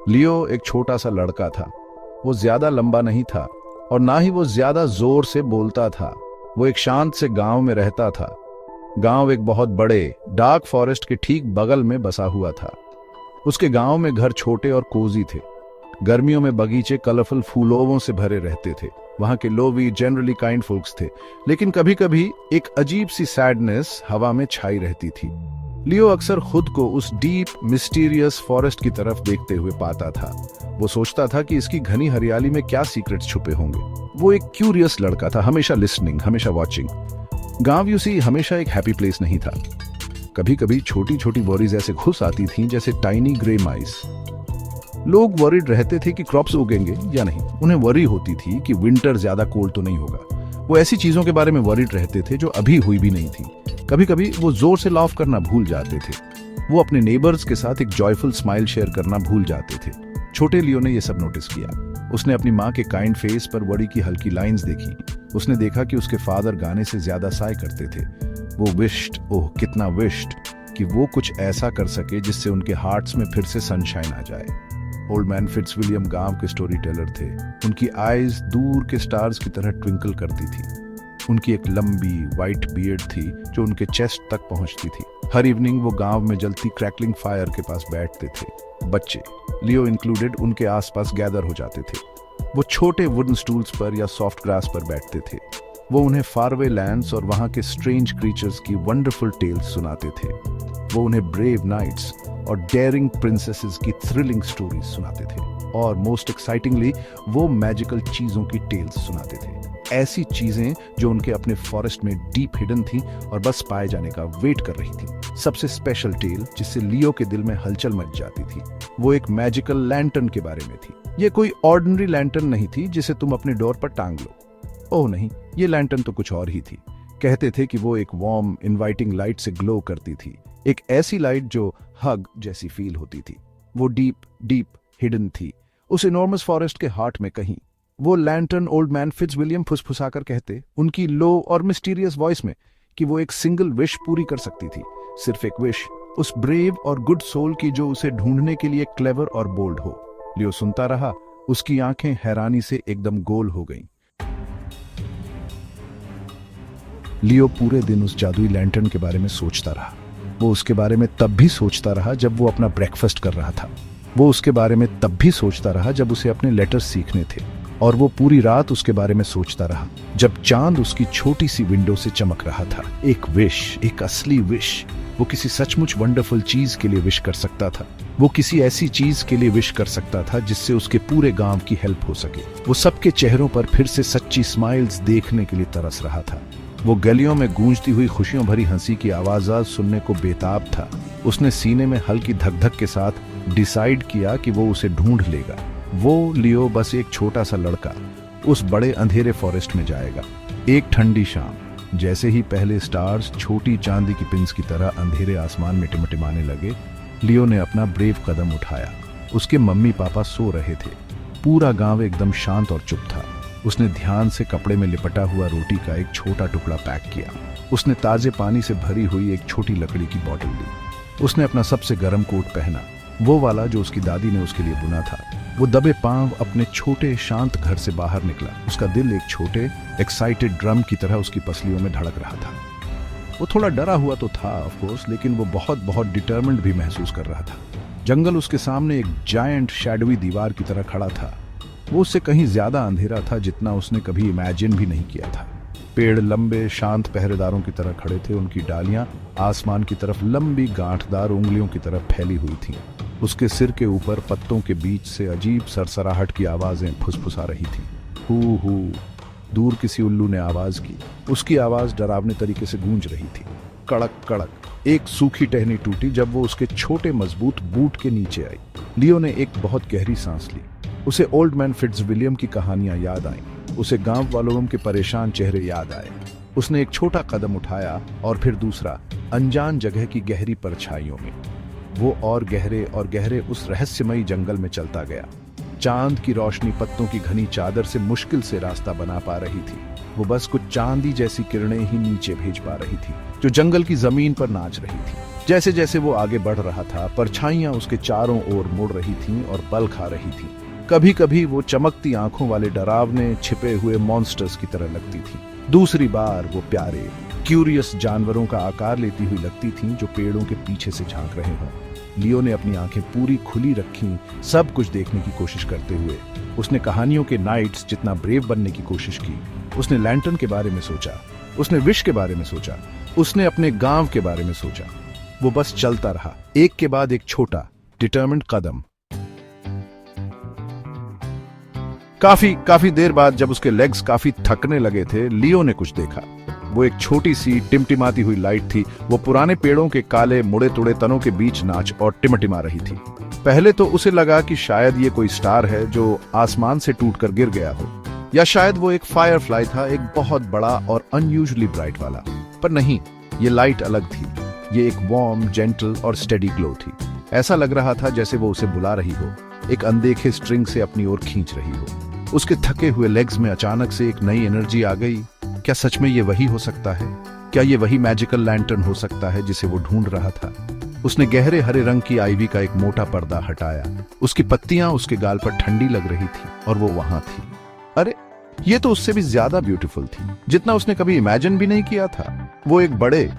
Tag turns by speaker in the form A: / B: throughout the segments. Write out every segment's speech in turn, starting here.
A: लियो एक छोटा सा लड़का था। वो ज्यादा लंबा नहीं था और ना ही वो ज्यादा जोर से बोलता था। वो एक शांत से गांव में रहता था। गांव एक बहुत बड़े डार्क फॉरेस्ट के ठीक बगल में बसा हुआ था। उसके गांव में घर छोटे और कोजी थे। गर्मियों में बगीचे कलरफुल फूलों से भरे रहते थे। वहां के लोग भी जनरली काइंड फोल्क्स थे, लेकिन कभी कभी एक अजीब सी सैडनेस हवा में छाई रहती थी। लियो अक्सर खुद को उस डीप मिस्टीरियस फॉरेस्ट की तरफ देखते हुए पाता था। वो सोचता था कि इसकी घनी हरियाली में क्या सीक्रेट्स छुपे होंगे। वो एक क्यूरियस लड़का था, हमेशा लिसनिंग, हमेशा वॉचिंग। गांव यूसी हमेशा एक हैप्पी प्लेस नहीं था। कभी कभी छोटी छोटी वरीज ऐसे घुस आती थीं जैसे टाइनी ग्रे माइस। लोग वरीड रहते थे कि क्रॉप्स उगेंगे या नहीं। उन्हें वरी होती थी कि विंटर ज्यादा कोल्ड तो नहीं होगा। वो ऐसी चीजों के बारे में वरीड रहते थे जो अभी हुई भी नहीं थी। कभी कभी वो जोर से लाफ करना भूल जाते थे। वो अपने नेबर्स के साथ एक जॉयफुल स्माइल शेयर करना भूल जाते थे। छोटे लियो ने यह सब नोटिस किया। उसने अपनी माँ के काइंड फेस पर वरी की हल्की लाइंस देखी। उसने देखा कि उसके फादर गाने से ज्यादा साय करते थे। वो विश्ड, ओह कितना विश्ड, कि वो कुछ ऐसा कर सके जिससे उनके हार्ट्स में फिर से सनशाइन आ जाए। ओल्ड मैन फिट्जविलियम गांव के स्टोरी टेलर थे। उनकी आईज दूर के स्टार्स की तरह ट्विंकल करती थी। उनकी एक लंबी वाइट बियर्ड थी जो उनके चेस्ट तक पहुंचती थी। हर इवनिंग वो गांव में जलती क्रैकलिंग फायर के पास बैठते थे। बच्चे, लियो इंक्लूडेड, उनके आसपास गैदर हो जाते थे। वो छोटे वुडन स्टूल्स पर या सॉफ्ट ग्रास पर बैठते थे। वो उन्हें फारवे लैंड्स और वहां के स्ट्रेंज क्रीचर्स की वंडरफुल टेल्स सुनाते थे। वो उन्हें ब्रेव नाइट्स और डेयरिंग प्रिंसेसेस की थ्रिलिंग स्टोरीज सुनाते थे। और मोस्ट एक्साइटिंगली वो मैजिकल चीजों की टेल्स सुनाते थे। ऐसी चीजें जो उनके अपने फॉरेस्ट में डीप हिडन थी और बस पाए जाने का वेट कर रही थी। सबसे स्पेशल टेल जिससे लियो के दिल में हलचल मच जाती थी, वो एक मैजिकल लैंटर्न के बारे में थी। ये कोई ऑर्डिनरी लैंटर्न नहीं थी जिसे तुम अपने डोर पर टांग लो। ओह नहीं, ये लैंटर्न तो कुछ और ही थी। कहते थे कि वो एक वार्म इनवाइटिंग लाइट से ग्लो करती थी। एक ऐसी लाइट जो हग जैसी फील होती थी। वो डीप डीप हिडन थी, उस इनॉर्मस फॉरेस्ट के हार्ट में कहीं। वो लैंटर्न ओल्ड मैन फिट्जविलियम फुसफुसाकर कहते, उनकी लो और मिस्टीरियस वॉइस में, कि वो एक सिंगल विश पूरी कर सकती थी। सिर्फ एक विश, उस ब्रेव और गुड सोल की जो उसे ढूंढने के लिए क्लेवर और बोल्ड हो। लियो सुनता रहा। उसकी आंखें हैरानी से एकदम गोल हो गईं। लियो पूरे दिन उस जादुई लैंटर्न के बारे में सोचता रहा। वो उसके बारे में तब भी सोचता रहा जब वो अपना ब्रेकफास्ट कर रहा था। वो उसके बारे में तब भी सोचता रहा जब उसे अपने लेटर्स सीखने थे। और वो पूरी रात उसके बारे में सोचता रहा जब चांद उसकी छोटी सी विंडो से चमक रहा था। एक विश, एक असली विश। वो किसी सचमुच वंडरफुल चीज के लिए विश कर सकता था। वो किसी ऐसी चीज के लिए विश कर सकता था जिससे उसके पूरे गांव की हेल्प हो सके। वो सबके चेहरों पर फिर से सच्ची स्माइल्स देखने के लिए तरस रहा था। वो गलियों में गूंजती हुई खुशियों भरी हंसी की आवाज़ सुनने को बेताब था। उसने सीने में हल्की धक धक के साथ डिसाइड किया कि वो उसे ढूंढ लेगा। वो लियो बस एक छोटा सा लड़का उस बड़े अंधेरे फॉरेस्ट में जाएगा। एक ठंडी शाम, जैसे ही पहले स्टार्स छोटी चांदी की पिंस की तरह अंधेरे आसमान में टिमटिमाने लगे, लियो ने अपना ब्रेव कदम उठाया। उसके मम्मी पापा सो रहे थे। पूरा गांव एकदम शांत और चुप था। उसने ध्यान से कपड़े में लिपटा हुआ रोटी का एक छोटा टुकड़ा पैक किया। उसने ताजे पानी से भरी हुई एक छोटी लकड़ी की बोतल ली। उसने अपना सबसे गर्म कोट पहना, वो वाला जो उसकी दादी ने उसके लिए बुना था। वो दबे पांव अपने छोटे शांत घर से बाहर निकला। उसका दिल एक छोटे एक्साइटेड ड्रम की तरह उसकी पसलियों में धड़क रहा था। वो थोड़ा डरा हुआ तो था ऑफ कोर्स, लेकिन वो बहुत बहुत डिटर्मिन्ड भी महसूस कर रहा था। जंगल उसके सामने एक जायंट शैडोवी दीवार की तरह खड़ा था। वो उससे कहीं ज्यादा अंधेरा था जितना उसने कभी इमेजिन भी नहीं किया था। पेड़ लंबे शांत पहरेदारों की तरह खड़े थे। उनकी डालियां आसमान की तरफ लंबी गांठदार उंगलियों की तरफ फैली हुई थीं। उसके सिर के ऊपर पत्तों के बीच से अजीब सरसराहट की आवाजें फुसफुसा रही थीं। हू हू, दूर किसी उल्लू ने आवाज की। उसकी आवाज डरावने तरीके से गूंज रही थी। कड़क कड़क एक सूखी टहनी टूटी जब वो उसके छोटे मजबूत बूट के नीचे आई। लियो ने एक बहुत गहरी सांस ली। उसे ओल्ड मैन फिट्जविलियम की कहानियां याद आईं। उसे गांव वालों के परेशान चेहरे याद आए। उसने एक छोटा कदम उठाया और फिर दूसरा, अनजान जगह की गहरी परछाइयों में। वो और गहरे उस रहस्यमयी जंगल में चलता गया। चांद की रोशनी पत्तों की घनी चादर से मुश्किल से रास्ता बना पा रही थी। वो बस कुछ चांदी जैसी किरणें ही नीचे भेज पा रही थी जो जंगल की जमीन पर नाच रही थी। जैसे जैसे वो आगे बढ़ रहा था, परछाइयां उसके चारों ओर मुड़ रही थीं और बल खा रही थीं। कभी कभी वो चमकती आंखों वाले डरावने छिपे हुए मॉन्स्टर्स की तरह लगती थी। दूसरी बार वो प्यारे क्यूरियस जानवरों का आकार लेती हुई लगती थीं जो पेड़ों के पीछे से झांक रहे हों। लियो ने अपनी आंखें पूरी खुली रखीं, सब कुछ देखने की कोशिश करते हुए। उसने कहानियों के नाइट्स जितना ब्रेव बनने की कोशिश की। उसने लैंटर्न के बारे में सोचा, उसने विश के बारे में सोचा, उसने अपने गांव के बारे में सोचा। वो बस चलता रहा, एक के बाद एक छोटा डिटर्मिन्ड कदम। काफी देर बाद जब उसके लेग्स काफी थकने लगे थे, लियो ने कुछ देखा। वो एक छोटी सी टिमटिमाती हुई लाइट थी। वो पुराने पेड़ों के काले मुड़े तुड़े तनों के बीच नाच और टिमटिमा रही थी। पहले तो उसे लगा कि शायद ये कोई स्टार है जो आसमान से टूटकर गिर गया हो, या शायद वो एक फायरफ्लाई था, एक बहुत बड़ा और अनयूजुअली ब्राइट वाला। पर नहीं, ये लाइट अलग थी। ये एक वार्म, जेंटल और स्टेडी ग्लो थी। ऐसा लग रहा था जैसे वो उसे बुला रही हो, एक अनदेखे स्ट्रिंग से अपनी ओर खींच रही हो। उसके थके हुए लेग्स में अचानक से एक नई एनर्जी आ गई। क्या सच में ये वही हो सकता है? क्या ये वही मैजिकल लैंटर्न हो सकता है जिसे वो ढूंढ रहा था? उसने गहरे हरे रंग की आईवी का एक मोटा पर्दा हटाया। उसकी पत्तियां उसके गाल पर ठंडी लग रही थी और वो वहां थी। अरे, ये तो उससे भी ज्यादा ब्यूटीफुल थी, जितना उसने कभी इमेजिन भी नहीं किया था। वो एक बड़े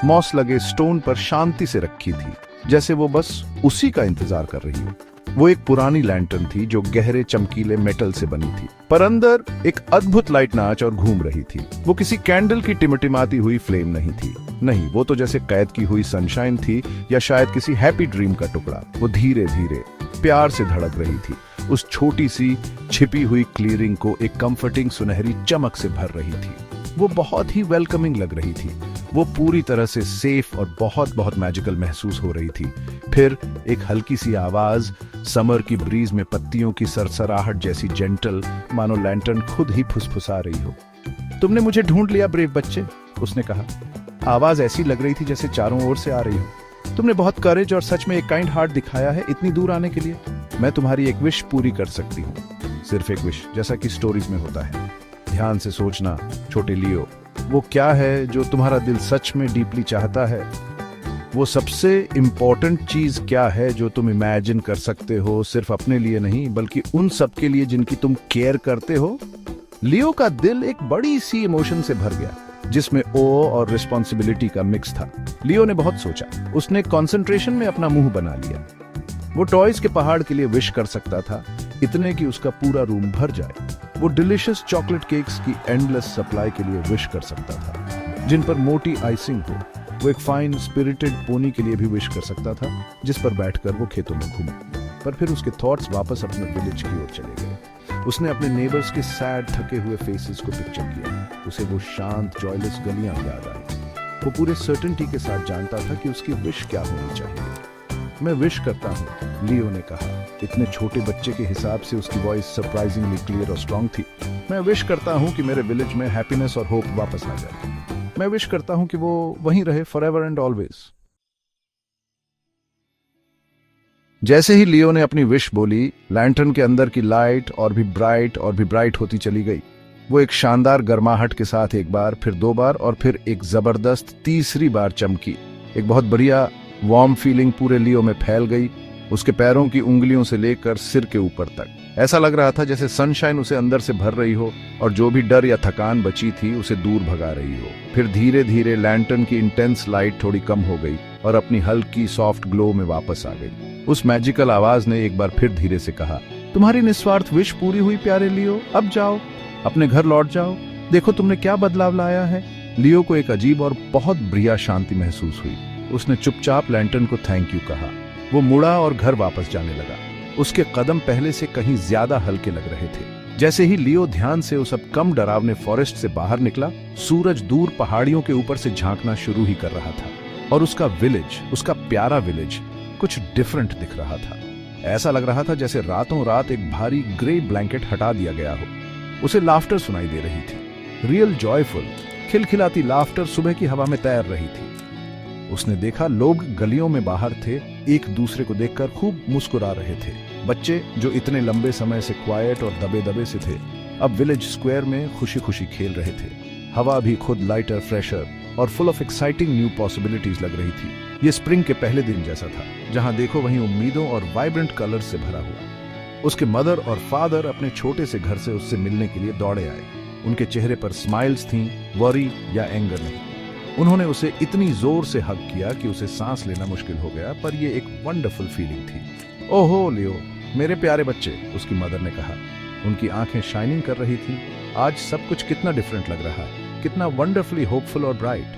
A: मॉस लगे स्टोन पर शांति से रखी थी, जैसे वो बस उसी का इंतजार कर रही हो। वो एक पुरानी लैंटर्न थी जो गहरे चमकीले मेटल से बनी थी, पर अंदर एक अद्भुत लाइट नाच और घूम रही थी। वो किसी कैंडल की टिमटिमाती हुई फ्लेम नहीं थी, नहीं, वो तो जैसे कैद की हुई सनशाइन थी, या शायद किसी हैप्पी ड्रीम का टुकड़ा। वो धीरे धीरे प्यार से धड़क रही थी, उस छोटी सी छिपी हुई क्लियरिंग को एक कंफर्टिंग सुनहरी चमक से भर रही थी। वो बहुत ही वेलकमिंग लग रही थी। वो पूरी तरह से सेफ और बहुत बहुत मैजिकल महसूस हो रही थी। फिर एक हल्की सी आवाज, समर की ब्रीज में पत्तियों की सरसराहट जैसी जेंटल, मानो लैंटर्न खुद ही फुसफुसा रही हो। तुमने मुझे ढूंढ लिया ब्रेव बच्चे, उसने कहा। आवाज ऐसी लग रही थी जैसे चारों ओर से आ रही हो। तुमने बहुत करेज और सच में एक काइंड हार्ट दिखाया है इतनी दूर आने के लिए। मैं तुम्हारी एक विश पूरी कर सकती हूँ, सिर्फ एक विश, जैसा कि स्टोरीज में होता है। ध्यान से सोचना छोटे लियो, वो क्या है जो तुम्हारा दिल सच में डीपली चाहता है? वो सबसे इंपॉर्टेंट चीज क्या है जो तुम इमेजिन कर सकते हो, सिर्फ अपने लिए नहीं बल्कि उन सब के लिए जिनकी तुम केयर करते हो? लियो का दिल एक बड़ी सी इमोशन से भर गया, जिसमें ओ और रिस्पॉन्सिबिलिटी का मिक्स था। लियो ने बहुत सोचा। उसने कंसंट्रेशन में अपना मुंह बना लिया। वो टॉयज के पहाड़ के लिए विश कर सकता था, इतने कि उसका पूरा रूम भर जाए। वो डिलिशियस चॉकलेट केक्स की एंडलेस सप्लाई के लिए विश कर सकता था, जिन पर मोटी आइसिंग हो। वो एक फाइन स्पिरिटेड पोनी के लिए भी विश कर सकता था, जिस पर बैठकर वो खेतों में घूमे। पर फिर उसके थॉट्स वापस अपने विलेज की ओर चले गए। उसने अपने नेबर्स के सैड थके हुए फेसेस को पिक्चर किया। उसे वो शांत जॉयलेस गलियां याद आई। वो पूरे सर्टेनिटी के साथ जानता था कि उसकी विश क्या होनी चाहिए। मैं विश करता हूँ, लियो ने कहा। इतने छोटे बच्चे के हिसाब से उसकी वॉइस सरप्राइजिंगली क्लियर और स्ट्रांग थी। मैं विश करता हूँ कि मेरे विलेज में हैप्पीनेस और होप वापस आ जाए। मैं विश करता हूँ कि वो वहीं रहे फॉरएवर एंड ऑलवेज। जैसे ही लियो ने अपनी विश बोली, लैंटर्न के अंदर की लाइट और भी ब्राइट होती चली गई। वो एक शानदार गर्माहट के साथ एक बार, फिर दो बार और फिर एक जबरदस्त तीसरी बार चमकी। एक बहुत बढ़िया वार्म फीलिंग पूरे लियो में फैल गई, उसके पैरों की उंगलियों से लेकर सिर के ऊपर तक। ऐसा लग रहा था जैसे सनशाइन उसे अंदर से भर रही हो और जो भी डर या थकान बची थी उसे दूर भगा रही हो। फिर धीरे धीरे लैंटर्न की इंटेंस लाइट थोड़ी कम हो गई और अपनी हल्की सॉफ्ट ग्लो में वापस आ गई। उस मैजिकल आवाज ने एक बार फिर धीरे से कहा, तुम्हारी निस्वार्थ विश पूरी हुई प्यारे लियो, अब जाओ, अपने घर लौट जाओ। देखो तुमने क्या बदलाव लाया है। लियो को एक अजीब और बहुत बढ़िया शांति महसूस हुई। उसने चुपचाप लैंटर्न को थैंक यू कहा। वो मुड़ा और घर वापस जाने लगा। उसके कदम पहले से कहीं ज्यादा हल्के लग रहे थे। जैसे ही लियो ध्यान से उस अब कम डरावने फॉरेस्ट से बाहर निकला, सूरज दूर पहाड़ियों के ऊपर से झांकना शुरू ही कर रहा था और उसका विलेज, उसका प्यारा विलेज कुछ डिफरेंट दिख रहा था। ऐसा लग रहा था जैसे रातों रात एक भारी ग्रे ब्लैंकेट हटा दिया गया हो। उसे लाफ्टर सुनाई दे रही थी, रियल जॉयफुल खिलखिलाती लाफ्टर सुबह की हवा में तैर रही थी। उसने देखा लोग गलियों में बाहर थे, एक दूसरे को देखकर खूब मुस्कुरा रहे थे। बच्चे जो इतने लंबे समय से क्वाइट और दबे दबे से थे, अब विलेज स्क्वायर में खुशी खुशी खेल रहे थे। हवा भी खुद लाइटर, फ्रेशर और full of exciting new possibilities लग रही थी। ये स्प्रिंग के पहले दिन जैसा था, जहां देखो वहीं उम्मीदों और वाइब्रेंट कलर्स से भरा हुआ। उसके मदर और फादर अपने छोटे से घर से उससे मिलने के लिए दौड़े आए। उनके चेहरे पर स्माइल्स थीं, वरी या एंगर नहीं। उन्होंने उसे इतनी जोर से हग किया कि उसे सांस लेना मुश्किल हो गया, पर यह एक वंडरफुल फीलिंग थी। ओहो लियो, मेरे प्यारे बच्चे, उसकी मदर ने कहा। उनकी आंखें शाइनिंग कर रही थीं। आज सब कुछ कितना डिफरेंट लग रहा है, कितना वंडरफुली होपफुल और ब्राइट।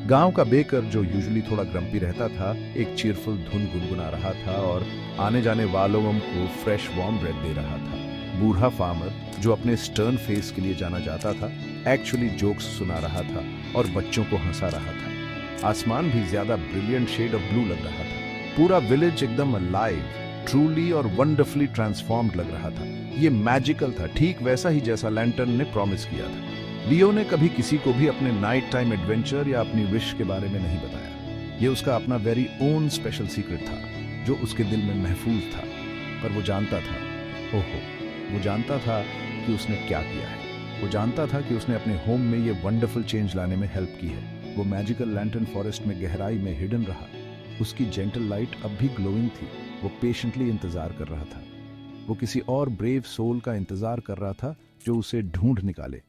A: गांव का बेकर, जो यूजुअली थोड़ा ग्रम्पी रहता था, एक चीयरफुल धुन गुनगुना रहा था और आने जाने वालों को फ्रेश वार्म ब्रेड दे रहा था। बूढ़ा फार्मर, जो अपने स्टर्न फेस के लिए जाना जाता था, एक्चुअली जोक्स सुना रहा था और बच्चों को हंसा रहा था। आसमान भी ज्यादा ब्रिलियंट शेड ऑफ ब्लू लग रहा था। पूरा विलेज एकदम अलाइव, ट्रूली और वंडरफुली ट्रांसफॉर्म्ड लग रहा था। ये मैजिकल था, ठीक वैसा ही जैसा लैंटर्न ने प्रॉमिस किया था। लियो ने कभी किसी को भी अपने नाइट टाइम एडवेंचर या अपनी विश के बारे में नहीं बताया। ये उसका अपना वेरी ओन स्पेशल सीक्रेट था, जो उसके दिल में महफूज था। पर वो जानता था, ओहो, वो जानता था कि उसने क्या किया है। वो जानता था कि उसने अपने होम में ये वंडरफुल चेंज लाने में हेल्प की है। वो मैजिकल लैंटर्न फॉरेस्ट में गहराई में हिडन रहा। उसकी जेंटल लाइट अब भी ग्लोइंग थी। वो पेशेंटली इंतजार कर रहा था। वो किसी और ब्रेव सोल का इंतजार कर रहा था जो उसे ढूंढ निकाले।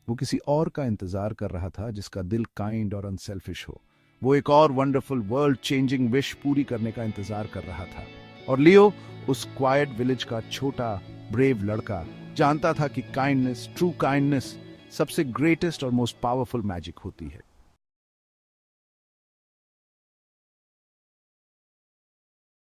A: वो किसी और का इंतजार कर रहा था जिसका दिल काइंड और अनसेल्फिश हो। वो एक और वंडरफुल वर्ल्ड चेंजिंग विश पूरी करने का इंतजार कर रहा था। और लियो, उस क्वाइट विलेज का छोटा ब्रेव लड़का, जानता था कि काइंडनेस, ट्रू काइंडनेस, सबसे ग्रेटेस्ट और मोस्ट पावरफुल मैजिक होती है।